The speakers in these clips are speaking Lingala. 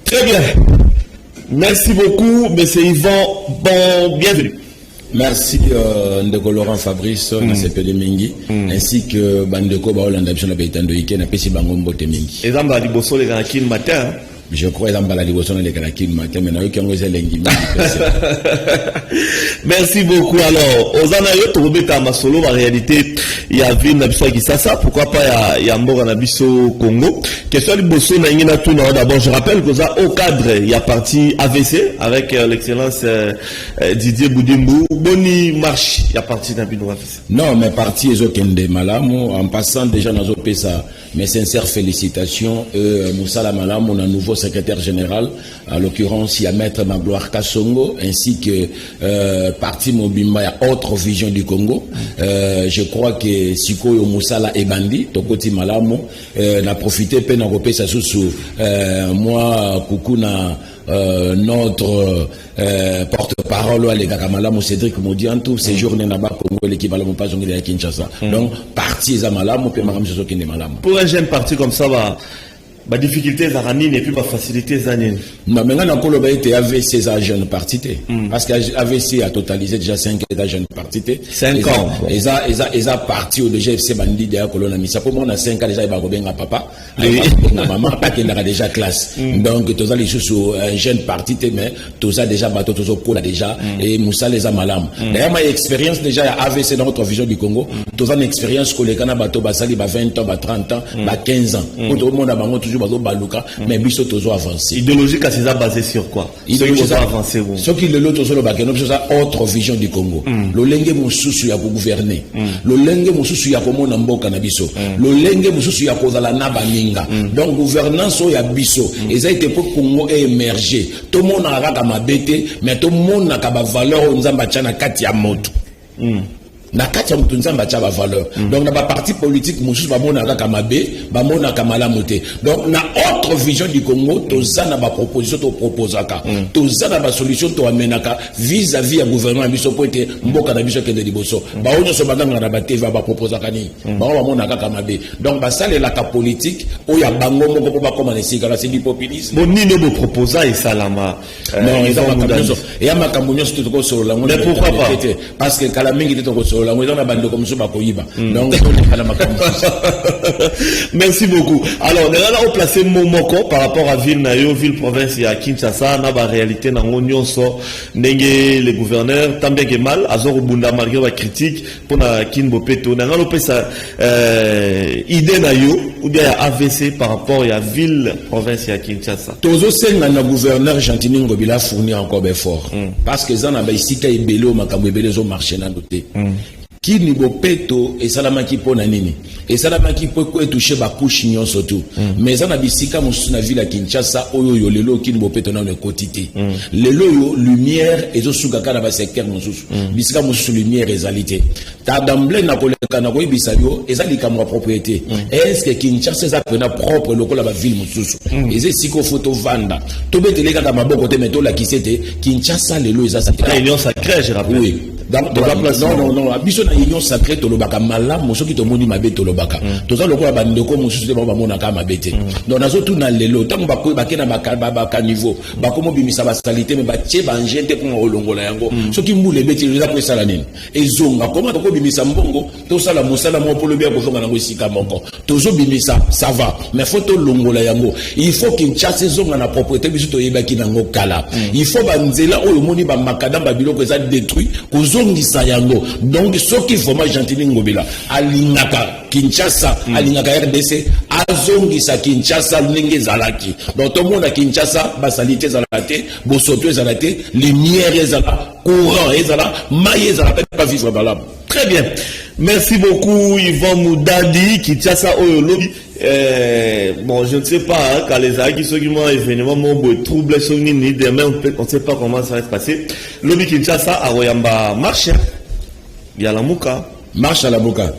Très bien. Merci beaucoup, monsieur Yvan. Bon, bienvenue. Merci Ndeko Laurent Fabrice, Nasepele Mingi, ainsi que Bandeko Baolanda Bishona Beitando Ike, Napesi Bangombo Temingi. Et Zamba Liboso les Kanaki le matin. Je crois que Zamba Liboso les Kanaki le matin, mais n'a eu qu'un gros élengi. Merci beaucoup. Alors, Ozana Yoto Robeta Masolo, en réalité, il y a Vin Nabiso Kisasa, pourquoi pas il y a Mbora Nabiso Congo. Question Liboso Nangina Tuna, d'abord, je rappelle que ça, au cadre, il y a parti AVC, avec l'excellence Didier Boudimbu. Boni marche, il y a parti Nabino AVC. Non, mais parti Ezokende Malamu, en passant déjà dans notre pays, mes sincères félicitations, Moussala Malamu, un nouveau secrétaire général, à l'occurrence, il y a Maître Magloire Kassongo, ainsi que Parti Mobimba, il y a autre vision du Congo. Je crois que Sikoyo Moussala et Bandi, Tokoti Malamu, n'a profité peine à repérer ça sous moi, Koukouna, notre porte-parole, les Gakamalamu, Cédric Modiantou, séjourné là-bas, Congo, l'équivalent pas de la Kinshasa. Donc, parti Zamalamu, puis Maram Soki Malamu. Pour un jeune parti comme ça, ma difficulté à et puis ma facilité zanine. Non, maintenant, on a été AVC à jeune parti. Parce qu'AVC a totalisé déjà 5 ans à jeune parti. 5 ans. Ils a parti au DGFC Bandi de la colonne. Ça pour moi, on a 5 ans déjà, il va revenir à papa. Maman, pas qu'il a déjà classe. Donc, tous les sous un jeune parti, mais tous a déjà bateau, tous au cours déjà, et Moussa les a malam. D'ailleurs, ma expérience déjà à AVC dans notre vision du Congo, tous une expérience que les Kana bateau, basali, 20 ans, 30 ans, 15 ans. Tout le monde a toujours mais biso tozo avancé. Idéologie que c'est basé sur quoi? Idéologie avancé. Ce qui le lot tozo le bakeno, c'est autre vision du Congo. Le lenge mususu ya gouverner. Le lenge mususu ya komona mboka na biso. Le lenge mususu ya kozala na baninga. Donc gouvernance ya biso, et ça été pour Congo émerger. Tout le monde a raka mabete, mais tout le monde a ka valeur nzamba tchana kati ya moto. Na kati ya mutu nzamba tcha ba valeur. Donc na ba parti politique mususu ba mona kaka mabe, ba mona kamala moté. Donc na autre vision du Congo, toza na ba proposition to proposaka. Toza na ba solution to amenaka vis-à-vis ya gouvernement biso po ete mboka na biso kende liboso. Ba onyo so badanga na ba TV ba proposaka ni. Ba mona kaka mabe. Donc ba sale la politique o ya bango moko po ba koma nesika la c'est du populisme. Bon ni ne proposa et salama. Non, ils ont makambo. Et ya makambo nyoso to ko solo la. Mais pourquoi pas? Parce que kala mingi to ko solo. Merci beaucoup. Alors, nous allons placer Momoko par rapport à ville Nayo, ville province et à Kinshasa, na ba réalité na ngonion so nenge les gouverneurs tant bien que mal azor bunda malgré la critique pour na Kinbo Peto. Nous allons placer idée Nayo ou bien AVC par rapport à ville province et à Kinshasa. Tozo senga na gouverneur Gentini Ngobila fournir encore d'efforts parce que ça na ba ici ka ibelo makambo ibelo zo marché na noté. Qui niveau peto et salamaki po na nini et salamaki po ko toucher ba couche nyonso tout mais ça na bisika musu na ville à Kinshasa oyo yo lelo qui niveau peto na le quotidien lelo yo lumière et zo suka kana ba secteur musu bisika musu lumière ezalité ta d'emblée na koleka na ko ibisayo ezali kamwa propriété est-ce que Kinshasa ça pena propre lokola ba ville musu et c'est siko photo vanda to betele kaka maboko te meto la kisete Kinshasa lelo eza sacré union sacrée je rappelle oui non biso na union sacrée tolobaka malamu soki tomoni mabe tolobaka toza lokola bandeko mosusu te bamona ka mabete donc nazo tuna lelo tango bakena baka niveau bakomo bimisa basalité mais batie banjente pour olongola yango soki mbule beti eza pour sala nini ezonga comment toko bimisa mbongo to sala musala mo polo bien ko zonga nango sika moko tozo bimisa ça va mais faut to longola yango il faut Kinshasa zonga na propriété biso to yebaki nango kala il faut banzela oyo moni ba makadam ba biloko eza détruit zongisa yango donc soki vraiment Gentili Ngobila alingaka Kinshasa alingaka RDC azongisa Kinshasa ndenge zalaki donc tout le monde à Kinshasa basalité zalate bosoto zalate lumière ezala courant ezala maille ezala pas vivre balab. Très bien, merci beaucoup Yvan Moudadi Kinshasa oyo lobi. Bon, je ne sais pas quand les amis qui sont événements mon trouble sont ni demain on ne sait pas comment ça va se passer. Lobby Kinshasa à Royamba marche. Il y a la Mouka. Marche à la Mouka.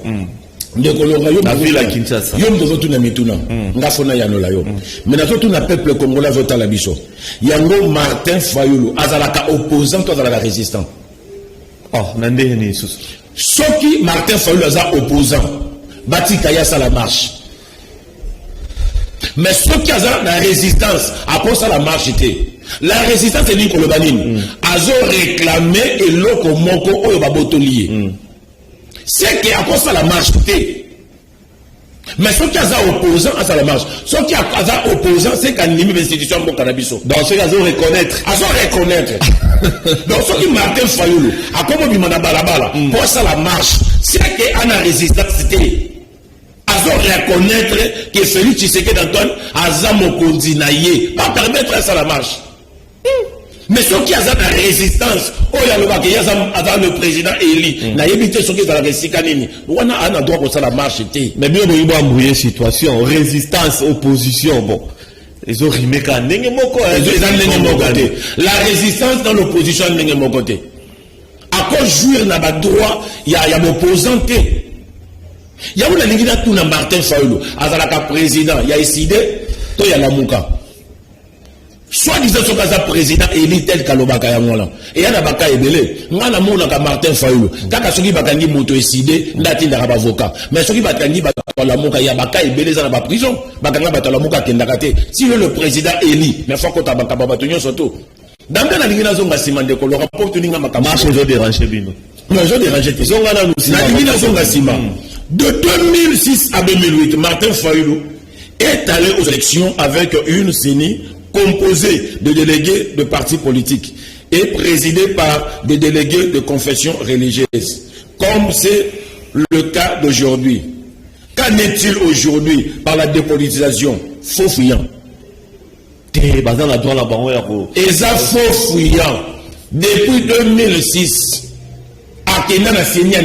La ville à Kinshasa. Yom de retour na mituna. Ngafona yanola yo. Mais na tout na peuple congolais vota la biso. Yango Martin Fayulu azalaka opposant à la résistance. Oh, nande ni sous. Soki Martin Fayulu aza opposant. Bati Kayasa la marche. Mais ce qui a la résistance, après ça la marche était. La résistance c'est dit que le banine. Azo réclamé et l'oko moko oyo babotolié. C'est que après ça la marche était. Mais ce qui a opposant à ça la marche. Ce qui a opposant c'est qu'un limite l'institution de Canabiso. Donc ce qu'ils ont reconnaître. Reconnaître. Donc ce qui Martin Fayoulou, à comment il m'a balabala, pour ça la marche, c'est qu'il y a une résistance. Reconnaître que Félix Tshisekedi Antoine a mokondi naïe, pas permettre à ça la marche. Mais ceux qui ont la résistance, oh il y a le président élu, n'a évité ceux qui ont la résistance, on a un droit pour ça la marche. Mais bien il va embrouiller situation, résistance, opposition, bon. Ils ont rimé quand la résistance dans l'opposition n'est pas mon côté. À cause jouir n'a pas droit, il y a opposant. Il y a une ligne tout na Martin Fayoulou, azalaka président, il y a décidé, to ya la muka. Soit disant son cas président élu tel kalobaka ya ngona. Et ya na baka ebele, ngana mona ka Martin Fayoulou. Kaka soki bakangi moto décidé, ndati ndaka avocat. Mais soki bakangi ba la muka ya baka ebele za na ba prison, bakanga ba la muka kendaka te. Si le président élu, mais faut que ta baka ba tonyo surtout. Dans la ligne zonga simande ko le rapport tuninga makama. Marche zo déranger bino. Non, je dérange te. Zonga na nous. La ligne zonga simande. De 2006 à 2008, Martin Fayoulou est allé aux élections avec une CENI composée de délégués de partis politiques et présidée par des délégués de confession religieuse, comme c'est le cas d'aujourd'hui. Qu'en est-il aujourd'hui par la dépolitisation? Faux fuyant. Et ça faux fuyant. Depuis 2006, à Kenya na CENI en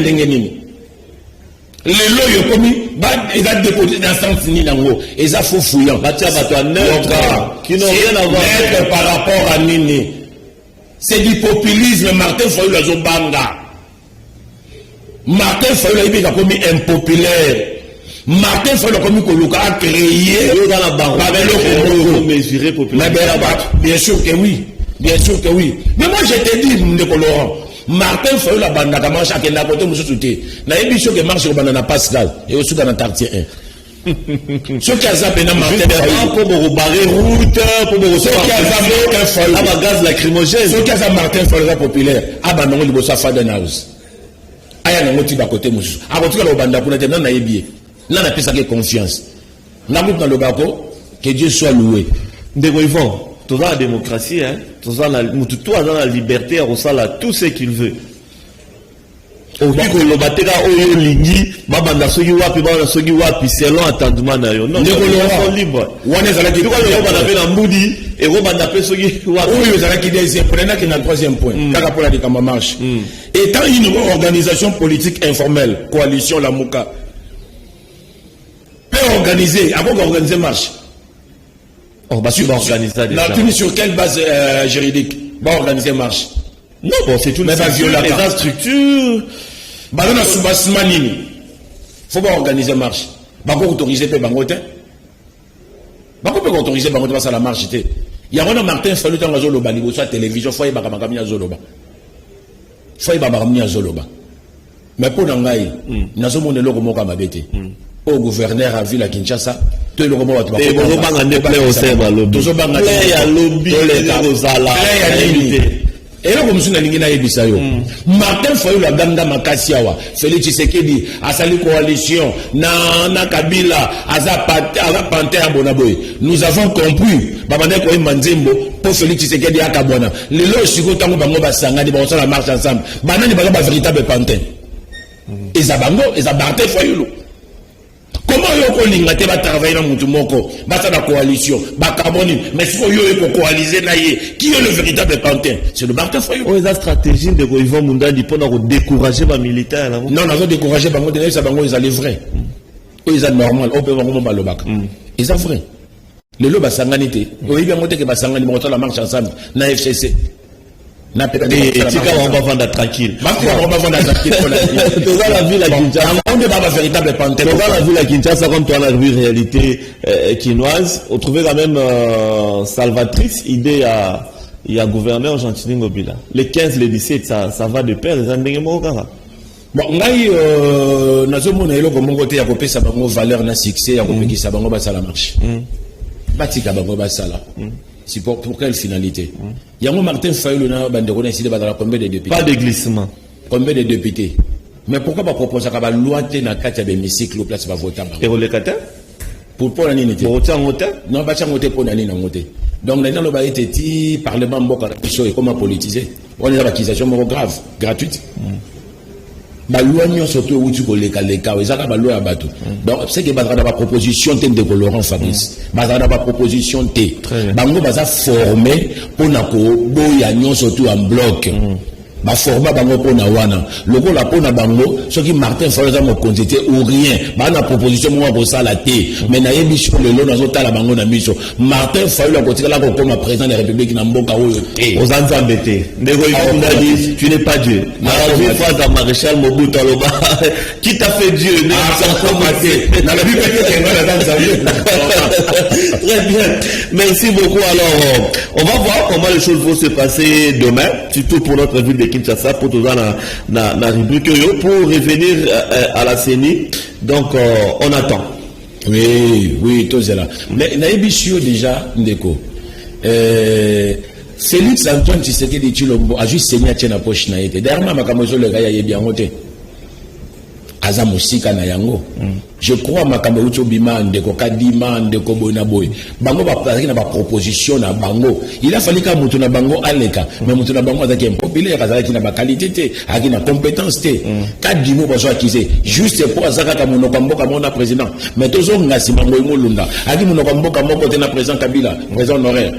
les lois commis, ils ont déposé dans le sens ni nango, ils ont faux fouillant. Qui n'ont rien à voir par rapport à Nini. C'est du populisme. Martin Fayoulou a Zobanga. Martin Fayoulou a commis impopulaire. Martin Fayoulou a commis Koluka a créé. Bien sûr que oui. Bien sûr que oui. Mais moi je te dis, Ndeko Laurent. Martin Fayoulou a bandaka marche à Kenda côté monsieur souté. Na émission que marche au banana Pascal et au Soudan Tartier 1. Ce qui a zappé na Martin Fayoulou pour me rebarrer route pour me recevoir. Ce qui a zappé un Fayoulou. Ah bah gaz lacrymogène. Ce qui a zappé Martin Fayoulou populaire. Ah bah non libosa Faden House. Aya na ngoti ba côté monsieur. A côté le banda pour na na yebie. Na na pesa que confiance. Na groupe dans le bako que Dieu soit loué. Ndeko Yvon. Tout dans la démocratie, hein? Tout dans la liberté, on sait tout ce qu'il veut. Au pic le batera au lingi, babanda sogi wapi, babanda sogi wapi, selon attendement na yo. Non, ils sont libres. On est à la question. On va appeler la moudi et on va appeler sogi wapi. Oui, vous allez qui deuxième point, qui est le troisième point. Kaka pour la décama marche. Étant une organisation politique informelle, coalition la Mouka, peut organiser, avant d'organiser marche. On va organiser ça déjà. Sur quelle base juridique va organiser marche? Non, bon, c'est tout. Mais va violer la structure. Bah, on a sous-bassement nini. Faut pas organiser marche. Bah, on autoriser peu bangote. Bah, on peut autoriser bangote parce que la marche était. Il y a un Martin Fayoulou dans la Zoloba, il y a télévision, faut y avoir un Zoloba. Faut y avoir un Zoloba. Mais pour n'engager, nous avons le logo moka mabete. Au gouverneur à ville à Kinshasa, tout le monde va et vous bangandez plein au sein lobby. Tout le lobby, et là, comme si on a l'ingénieur Ebisayo, Martin Fayoulou a ganda makasiawa, Félix Tshisekedi, a sali coalition, na Kabila, aza panté à Bonaboy. Nous avons compris, babane koy manzembo, pour Félix Tshisekedi à Kabona. Les loges siko tango bango basanga, di bango la marche ensemble. Banani bango ba véritable pantin. Et Zabango, et Martin Fayoulou. Comment yoko lingate va travailler dans Moutoumoko, basa la coalition, bakaboni, mais si yo pour coaliser naïe, qui est le véritable pantin? C'est le Martin Fayoulou. Oh, la stratégie de Yvon Mundadi pour décourager les militaires là. Non, non, décourager les militaires, ça bango ils allaient vrai. Ils sont normal, on peut vraiment pas le bac. Ils sont vrai. Le lot basanganité. Oui, bien monter que basangani monter la marche ensemble na FCC. Na peut-être on va vendre tranquille. On va vendre tranquille pour la vie. Dans la ville à Kinshasa, on ne va pas véritable pantin. Dans la ville à Kinshasa, comme toi on a vu réalité quinoise, on trouvait quand même salvatrice idée il y a gouverneur Gentini Ngobila. Les 15, les 17, ça va de pair, les andengemo kara. Bon, ngai nazomona eloko mon côté ya kopesa bango valeur na succès ya kopekisa bango ba ça la marche. batika bango basala. C'est pour quelle finalité? Yango Martin Fayulu na bande ko décidé dans combien de députés? Pas de glissement. Combien de députés? Mais pourquoi pas proposer à loi na kati ya hémicycle place va voter bango? Et relocataire? Pour la nini? Pour autant voter? Non, pas changote pour la nini ngote. Donc là, on va être parlement mboka et comment politiser. On est dans l'accusation grave, gratuite. La loi n'y a surtout où tu peux les la loi à bateau. Donc c'est que bazar la proposition de Laurent Fabrice. Bazar la proposition T. Bango bazar formé pour nako boya n'y surtout en bloc. Ba forma bango pona wana loko la pona bango ce qui Martin Fayulu mo consulter ou rien ba na proposition mo ba ça la té mais na émission le long nazota la bango na mission Martin Fayulu a continué là comme président de la République na mboka oyo té aux embêtés ndeko dit tu n'es pas Dieu na la fois dans maréchal Mobutu Aloba qui t'a fait Dieu ne sans commenter na la Bible très bien merci beaucoup alors on va voir comment les choses vont se passer demain surtout pour notre ville de Kinshasa pour tout ça na rubrique pour revenir à la CENI donc on attend. Oui tout ça là na émission déjà ndeko Félix Antoine Tshisekedi Tshilombo a juste saigné à poche na été dernièrement makamozo le gars ya bien monté aza musika na yango je crois makambo ucho bima ndeko kadima ndeko boina boy bango ba na ba proposition na bango il a fallu ka mutu na bango aleka mais mutu na bango azaki impopulaire azaki na ba qualité te aki na compétence te kadimo bazo akize juste pour azaka ka monoko mboka mona président mais tozo ngasi bango imolunda aki monoko mboka moko te na président Kabila président honoraire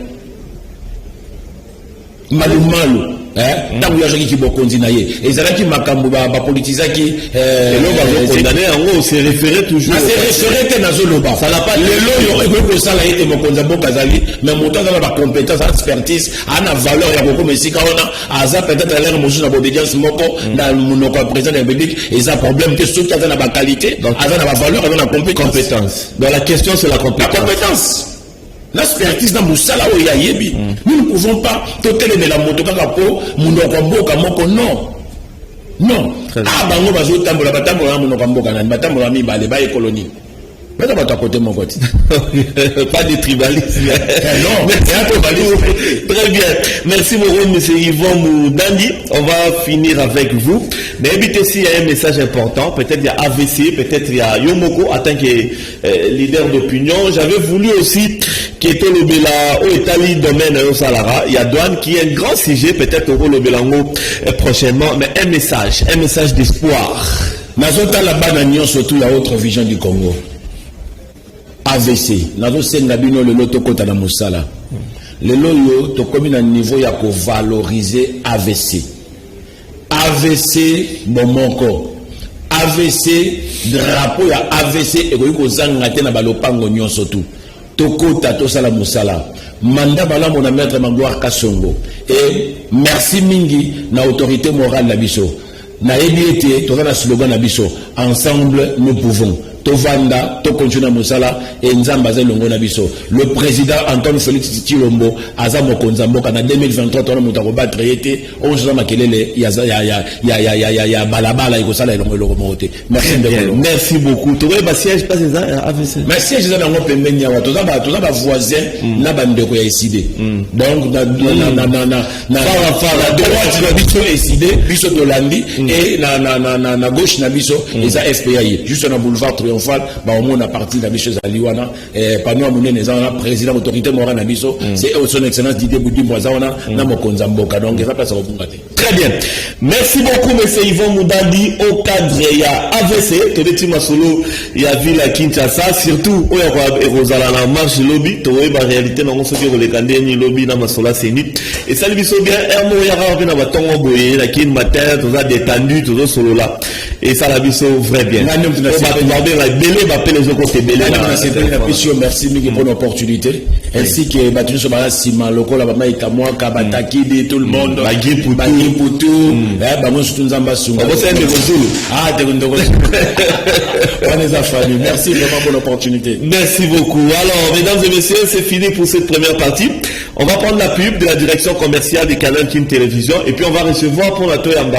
malumalu tant que qui bokonzi na ye ezalaki makambo ba politisaki le condamné en gros c'est référé toujours c'est référé que nazo loba ça n'a pas le lo yo ko sala ete mokonza boka zali mais montant dans la compétence expertise ana valeur ya beaucoup mesika ona aza peut-être l'air mosu na obédience moko dans monoko président de la République et ça problème que ceux qui ont la qualité donc aza na valeur aza na compétence donc la question c'est la compétence. L'expertise dans Moussala ou Yayebi. Nous ne pouvons pas toteler de la moto kakapo, Mounokamboka Moko, non. Non. Ah, bango bazo tambola batambola Mounokamboka, batambola mi bale baye colonie. Mais ça va à côté mon côté. Pas de tribalisme. Non, mais c'est un tribalisme. Très bien. Merci beaucoup, monsieur Yvon Moudandi. On va finir avec vous. Mais évitez s'il y a un message important. Peut-être il y a AVC, peut-être il y a Yomoko en tant que leader d'opinion. J'avais voulu aussi qu'il était le Bela au Italie domaine au Salara. Il y a Douane qui est un grand sujet, peut-être au Belango prochainement. Mais un message d'espoir. Nazota la banane surtout la autre vision du Congo. AVC, nazo senga bino le loto kota na musala. Le loyo to komi na niveau ya ko valoriser AVC. AVC bomoko. AVC drapeau ya AVC e ko zanga te na balopango nyonso tu. To kota to sala musala. Manda bala mona maître Magloire Kasongo et merci mingi na autorité morale na biso. Na ebiete to na slogan na biso ensemble nous pouvons. Tovanda, to continue Moussala et Nzamba Zelongo Nabiso. Le président Antoine Félix Tshilombo, Azamo Konzamboka, en 2023, on a monté battre été, on se dit qu'il y a balabala et Gosala et Lomote. Merci beaucoup. Tu vois, siège pas c'est ça, AVC. Mais siège c'est dans mon pays, tout ça va voisin, n'a pas de quoi décider. Donc, na droite, na biso décidé, biso de Landi, et na gauche, na biso, les FPI. Juste dans le boulevard triomphal, bah au moins on a parti de la biche à Liwana, et par nous, on a président autorité morale na biso, c'est son excellence Didier Boudi Mboazana, na Mokonzamboka. Donc, il va pas s'en comprendre. Très bien. Merci beaucoup, monsieur Yvon Moudandi, au cadre, il y a AVC, Tedeti Masolo, il y a Ville à Kinshasa, surtout, il y a Rosala, la marche lobby, tu vois, la réalité, non, on se dit que les candidats, lobby, na Masola, c'est ni. Et ça, lui, bien, Hermo, il y a un bâton, boye, la kin matin, tout ça détendu, tout ça, solo là. Et ça, la biso, vrai bien. Merci pour l'opportunité. Ainsi que Battu Sobara Sima, Loko, la Bama Ikamwa, Kabataki, tout le monde. Bagui Poutou, Bamon Soutunzamba Souma. Ah, on les a fallu. Merci vraiment pour l'opportunité. Merci beaucoup. Alors, mesdames et messieurs, c'est fini pour cette première partie. On va prendre la pub de la direction commerciale des canaux Kim Télévision et puis on va recevoir pour la Toyamba.